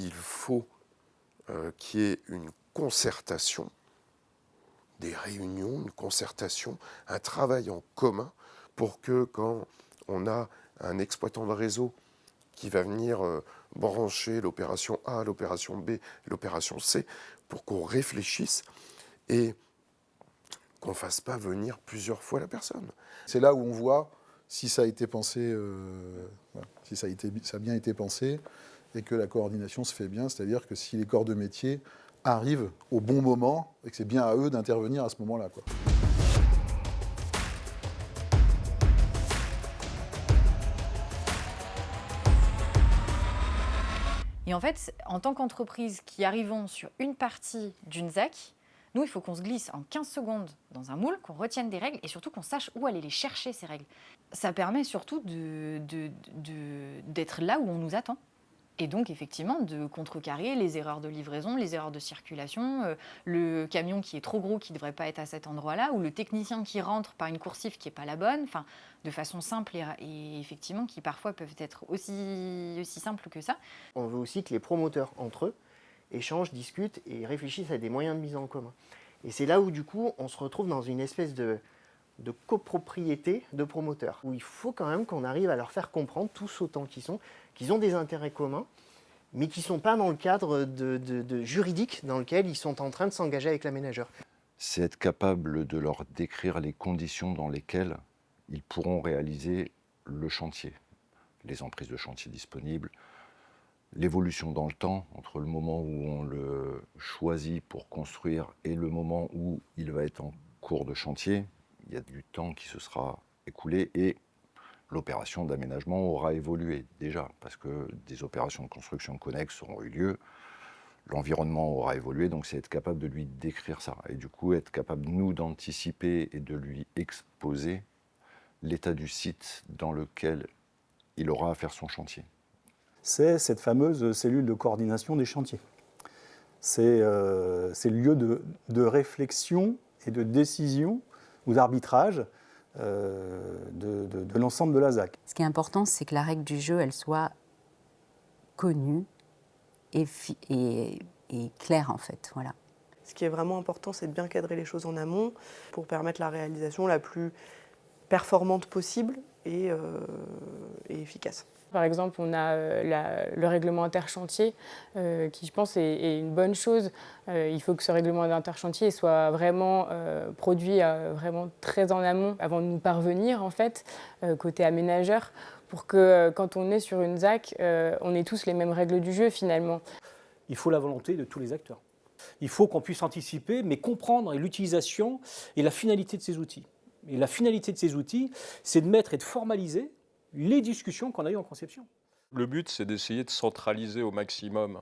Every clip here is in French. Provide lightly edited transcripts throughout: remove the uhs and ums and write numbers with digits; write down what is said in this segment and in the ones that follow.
il faut qu'il y ait une concertation, des réunions, une concertation, un travail en commun pour que quand on a un exploitant de réseau qui va venir brancher l'opération A, l'opération B, l'opération C, pour qu'on réfléchisse et qu'on ne fasse pas venir plusieurs fois la personne. C'est là où on voit si ça a été pensé, voilà, si ça a bien été pensé et que la coordination se fait bien, c'est-à-dire que si les corps de métier arrivent au bon moment et que c'est bien à eux d'intervenir à ce moment-là, quoi. Et en fait, en tant qu'entreprise qui arrivons sur une partie d'une ZAC, nous, il faut qu'on se glisse en 15 secondes dans un moule, qu'on retienne des règles et surtout qu'on sache où aller les chercher, ces règles. Ça permet surtout d'être là où on nous attend. Et donc, effectivement, de contrecarrer les erreurs de livraison, les erreurs de circulation, le camion qui est trop gros, qui ne devrait pas être à cet endroit-là, ou le technicien qui rentre par une coursive qui n'est pas la bonne, enfin, de façon simple et effectivement, qui parfois peuvent être aussi simples que ça. On veut aussi que les promoteurs, entre eux, échangent, discutent et réfléchissent à des moyens de mise en commun. Et c'est là où, du coup, on se retrouve dans une espèce de copropriété de promoteurs, où il faut quand même qu'on arrive à leur faire comprendre, tous autant qu'ils ont des intérêts communs, mais qui ne sont pas dans le cadre juridique dans lequel ils sont en train de s'engager avec l'aménageur. C'est être capable de leur décrire les conditions dans lesquelles ils pourront réaliser le chantier, les emprises de chantier disponibles, l'évolution dans le temps entre le moment où on le choisit pour construire et le moment où il va être en cours de chantier. Il y a du temps qui se sera écoulé et l'opération d'aménagement aura évolué déjà, parce que des opérations de construction connexes auront eu lieu, l'environnement aura évolué, donc c'est être capable de lui décrire ça, et du coup être capable, nous, d'anticiper et de lui exposer l'état du site dans lequel il aura à faire son chantier. C'est cette fameuse cellule de coordination des chantiers. C'est le lieu de réflexion et de décision ou d'arbitrage de l'ensemble de la ZAC. Ce qui est important, c'est que la règle du jeu, elle soit connue et claire, en fait. Voilà. Ce qui est vraiment important, c'est de bien cadrer les choses en amont pour permettre la réalisation la plus performante possible et efficace. Par exemple, on a le règlement interchantier qui, je pense, est une bonne chose. Il faut que ce règlement interchantier soit vraiment produit vraiment très en amont avant de nous parvenir, en fait, côté aménageur, pour que quand on est sur une ZAC, on ait tous les mêmes règles du jeu, finalement. Il faut la volonté de tous les acteurs. Il faut qu'on puisse anticiper, mais comprendre l'utilisation et la finalité de ces outils. Et la finalité de ces outils, c'est de mettre et de formaliser les discussions qu'on a eues en conception. Le but, c'est d'essayer de centraliser au maximum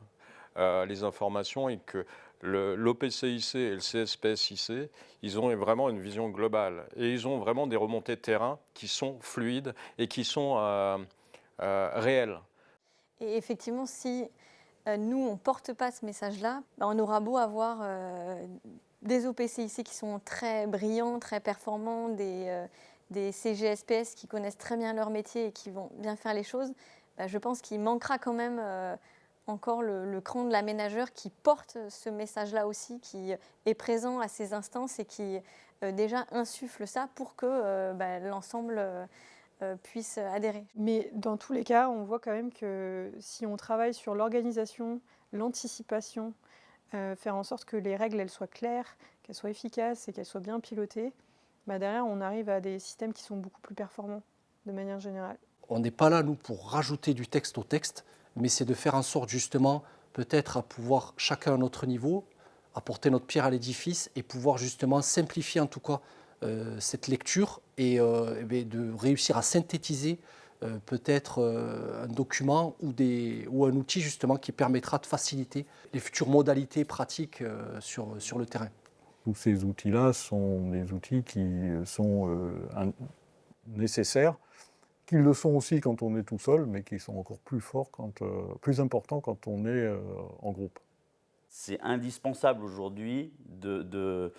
les informations et que l'OPCIC et le CSPSIC, ils ont vraiment une vision globale. Et ils ont vraiment des remontées de terrain qui sont fluides et qui sont réelles. Et effectivement, si nous, on ne porte pas ce message-là, on aura beau avoir des OPCIC qui sont très brillants, très performants, des CGSPS qui connaissent très bien leur métier et qui vont bien faire les choses, je pense qu'il manquera quand même encore le cran de l'aménageur qui porte ce message-là aussi, qui est présent à ces instances et qui déjà insuffle ça pour que l'ensemble puisse adhérer. Mais dans tous les cas, on voit quand même que si on travaille sur l'organisation, l'anticipation, faire en sorte que les règles elles soient claires, qu'elles soient efficaces et qu'elles soient bien pilotées, derrière, on arrive à des systèmes qui sont beaucoup plus performants, de manière générale. On n'est pas là, nous, pour rajouter du texte au texte, mais c'est de faire en sorte, justement, peut-être à pouvoir, chacun à notre niveau, apporter notre pierre à l'édifice et pouvoir, justement, simplifier, en tout cas, cette lecture et de réussir à synthétiser peut-être un document ou un outil, justement, qui permettra de faciliter les futures modalités pratiques sur le terrain. Tous ces outils-là sont des outils qui sont nécessaires, qui le sont aussi quand on est tout seul, mais qui sont encore plus forts, plus importants quand on est en groupe. C'est indispensable aujourd'hui de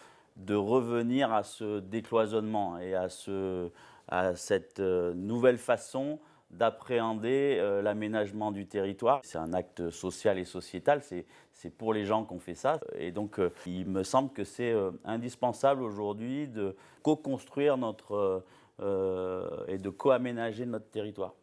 revenir à ce décloisonnement et à cette nouvelle façon d'appréhender l'aménagement du territoire. C'est un acte social et sociétal, c'est pour les gens qu'on fait ça. Et donc, il me semble que c'est indispensable aujourd'hui de co-construire et de co-aménager notre territoire.